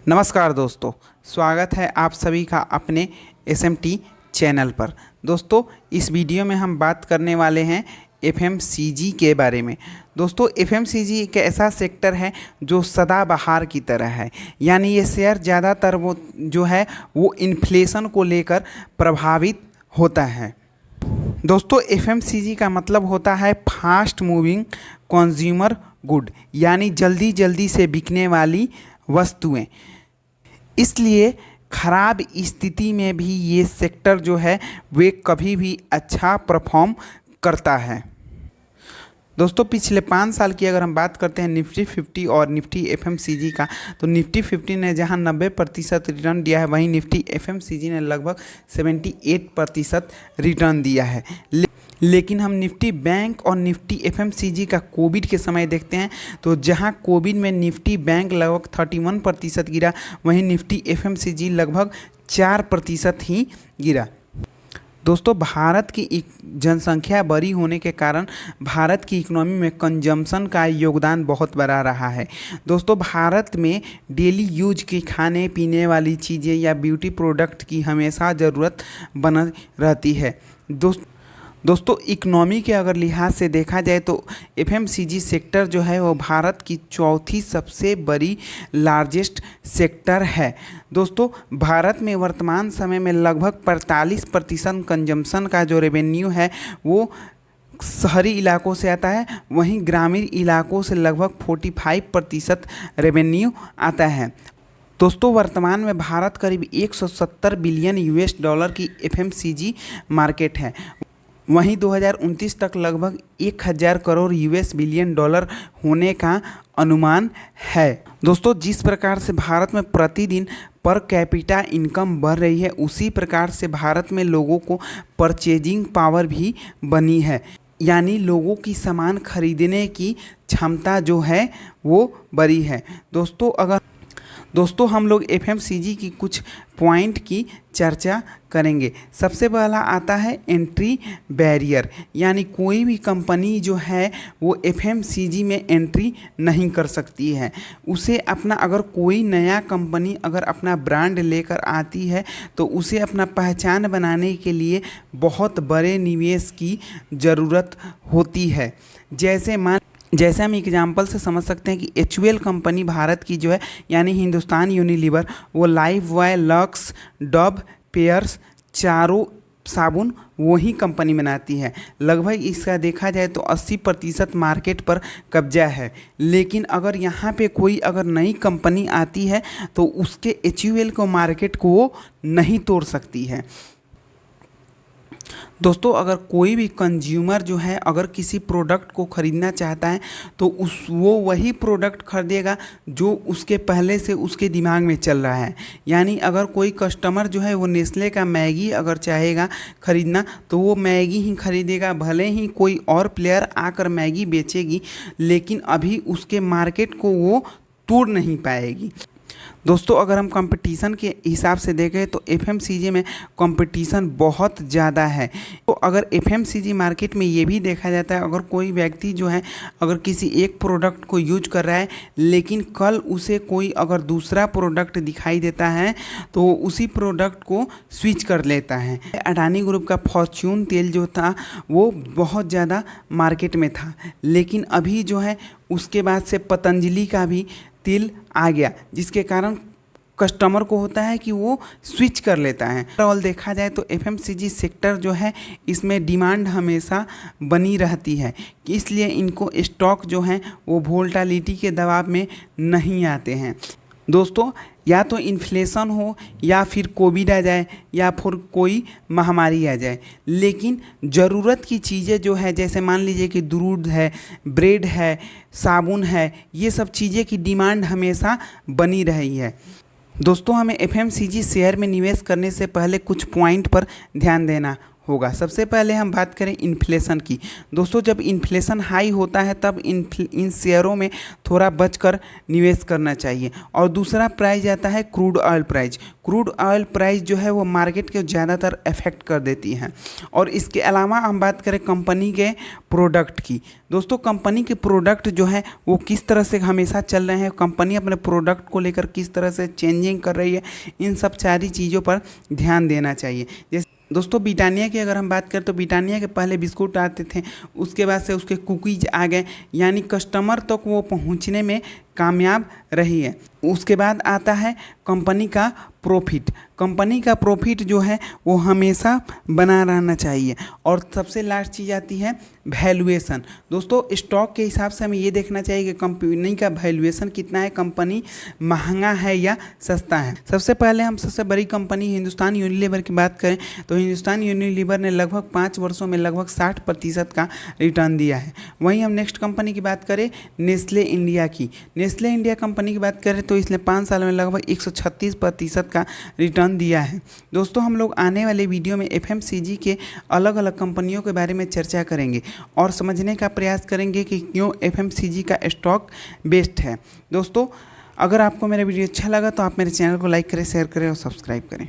नमस्कार दोस्तों, स्वागत है आप सभी का अपने एसएमटी चैनल पर। दोस्तों, इस वीडियो में हम बात करने वाले हैं एफएमसीजी के बारे में। दोस्तों, एफएमसीजी एक ऐसा सेक्टर है जो सदाबहार की तरह है, यानी ये शेयर ज़्यादातर वो जो है वो इन्फ्लेशन को लेकर प्रभावित होता है। दोस्तों, एफएमसीजी का मतलब होता है फास्ट मूविंग कंज्यूमर गुड, यानी जल्दी जल्दी से बिकने वाली वस्तुएं। इसलिए ख़राब स्थिति में भी ये सेक्टर जो है वे कभी भी अच्छा परफॉर्म करता है। दोस्तों, पिछले 5 साल की अगर हम बात करते हैं निफ्टी 50 और निफ्टी एफएमसीजी का, तो निफ्टी 50 ने जहां 90% रिटर्न दिया है, वहीं निफ्टी एफएमसीजी ने लगभग 78% रिटर्न दिया है। लेकिन हम निफ्टी बैंक और निफ्टी एफएमसीजी का कोविड के समय देखते हैं, तो जहां कोविड में निफ्टी बैंक लगभग 31% गिरा, वहीं निफ्टी एफएमसीजी लगभग 4% ही गिरा। दोस्तों, भारत की जनसंख्या बड़ी होने के कारण भारत की इकोनॉमी में कंजम्पशन का योगदान बहुत बड़ा रहा है। दोस्तों, भारत में डेली यूज की खाने पीने वाली चीज़ें या ब्यूटी प्रोडक्ट की हमेशा ज़रूरत बनी रहती है। दोस्तों, इकनॉमी के अगर लिहाज से देखा जाए तो एफएमसीजी सेक्टर जो है वो भारत की चौथी सबसे बड़ी लार्जेस्ट सेक्टर है। दोस्तों, भारत में वर्तमान समय में लगभग 45% कंजम्पशन का जो रेवेन्यू है वो शहरी इलाकों से आता है, वहीं ग्रामीण इलाकों से लगभग 45% रेवेन्यू आता है। दोस्तों, वर्तमान में भारत करीब 170 बिलियन US$ की एफएमसीजी मार्केट है, वहीं 2029 तक लगभग 1000 करोड़ बिलियन डॉलर होने का अनुमान है। दोस्तों, जिस प्रकार से भारत में प्रतिदिन पर कैपिटा इनकम बढ़ रही है, उसी प्रकार से भारत में लोगों को परचेजिंग पावर भी बनी है, यानी लोगों की सामान खरीदने की क्षमता जो है वो बड़ी है। दोस्तों, हम लोग एफएमसीजी की कुछ पॉइंट की चर्चा करेंगे। सबसे पहला आता है एंट्री बैरियर, यानी कोई भी कंपनी जो है वो एफएमसीजी में एंट्री नहीं कर सकती है। उसे अपना अगर कोई नया कंपनी अगर अपना ब्रांड लेकर आती है तो उसे अपना पहचान बनाने के लिए बहुत बड़े निवेश की ज़रूरत होती है। जैसे हम एग्जाम्पल से समझ सकते हैं कि HUL कंपनी भारत की जो है, यानी हिंदुस्तान यूनिलीवर, वो लाइफबॉय, लक्स, डव, पेयर्स चारों साबुन वही कंपनी बनाती है। लगभग इसका देखा जाए तो 80% मार्केट पर कब्जा है। लेकिन अगर यहाँ पे कोई अगर नई कंपनी आती है तो उसके HUL को मार्केट को वो नहीं तोड़ सकती है। दोस्तों, अगर कोई भी कंज्यूमर जो है अगर किसी प्रोडक्ट को ख़रीदना चाहता है तो वो वही प्रोडक्ट खरीदेगा जो उसके पहले से उसके दिमाग में चल रहा है। यानी अगर कोई कस्टमर जो है वो नेस्ले का मैगी अगर चाहेगा ख़रीदना तो वो मैगी ही खरीदेगा, भले ही कोई और प्लेयर आकर मैगी बेचेगी, लेकिन अभी उसके मार्केट को वो तोड़ नहीं पाएगी। दोस्तों, अगर हम कंपटीशन के हिसाब से देखें तो एफएमसीजी में कंपटीशन बहुत ज़्यादा है। तो अगर एफएमसीजी मार्केट में ये भी देखा जाता है, अगर कोई व्यक्ति जो है अगर किसी एक प्रोडक्ट को यूज कर रहा है, लेकिन कल उसे कोई अगर दूसरा प्रोडक्ट दिखाई देता है तो उसी प्रोडक्ट को स्विच कर लेता है। अडानी ग्रुप का फॉर्च्यून तेल जो था वो बहुत ज़्यादा मार्केट में था, लेकिन अभी जो है उसके बाद से पतंजलि का भी तेल आ गया, जिसके कारण कस्टमर को होता है कि वो स्विच कर लेता है। ओवरऑल देखा जाए तो एफएमसीजी सेक्टर जो है इसमें डिमांड हमेशा बनी रहती है, इसलिए इनको स्टॉक जो हैं वो वोलेटिलिटी के दबाव में नहीं आते हैं। दोस्तों, या तो इन्फ्लेशन हो या फिर कोविड आ जाए या फिर कोई महामारी आ जाए, लेकिन ज़रूरत की चीज़ें जो है, जैसे मान लीजिए कि दूध है, ब्रेड है, साबुन है, ये सब चीज़ें की डिमांड हमेशा बनी रही है। दोस्तों, हमें एफएमसीजी शेयर में निवेश करने से पहले कुछ पॉइंट पर ध्यान देना होगा। सबसे पहले हम बात करें इन्फ्लेशन की। दोस्तों जब इन्फ्लेशन हाई होता है तब इन शेयरों में थोड़ा बचकर निवेश करना चाहिए। और दूसरा प्राइस आता है crude oil price. Crude oil price जो है वो मार्केट को ज़्यादातर अफेक्ट कर देती है। और इसके अलावा हम बात करें कंपनी के प्रोडक्ट की। दोस्तों कंपनी के प्रोडक्ट जो है वो किस तरह से हमेशा चल रहे हैं, कंपनी अपने प्रोडक्ट को लेकर किस तरह से चेंजिंग कर रही है, इन सब सारी चीज़ों पर ध्यान देना चाहिए। जैसे दोस्तों ब्रिटानिया की अगर हम बात करें तो ब्रिटानिया के पहले बिस्कुट आते थे, उसके बाद से उसके कुकीज़ आ गए, यानी कस्टमर तक वो पहुंचने में कामयाब रही है। उसके बाद आता है कंपनी का प्रॉफिट। कंपनी का प्रॉफिट जो है वो हमेशा बना रहना चाहिए। और सबसे लास्ट चीज़ आती है वैल्यूएशन। दोस्तों स्टॉक के हिसाब से हमें ये देखना चाहिए कि कंपनी का वैल्यूएशन कितना है, कंपनी महंगा है या सस्ता है। सबसे पहले हम सबसे बड़ी कंपनी हिंदुस्तान यूनिलीवर की बात करें तो हिंदुस्तान यूनिलीवर ने लगभग 5 वर्षों में लगभग 60% का रिटर्न दिया है। वहीं हम नेक्स्ट कंपनी की बात करें नेस्ले इंडिया की। नेस्ले इंडिया कंपनी की बात करें तो इसने 5 साल में लगभग 136% का रिटर्न दिया है। दोस्तों हम लोग आने वाले वीडियो में एफएमसीजी के अलग अलग कंपनियों के बारे में चर्चा करेंगे और समझने का प्रयास करेंगे कि क्यों एफएमसीजी का स्टॉक बेस्ट है। दोस्तों अगर आपको मेरा वीडियो अच्छा लगा तो आप मेरे चैनल को लाइक करें, शेयर करें और सब्सक्राइब करें।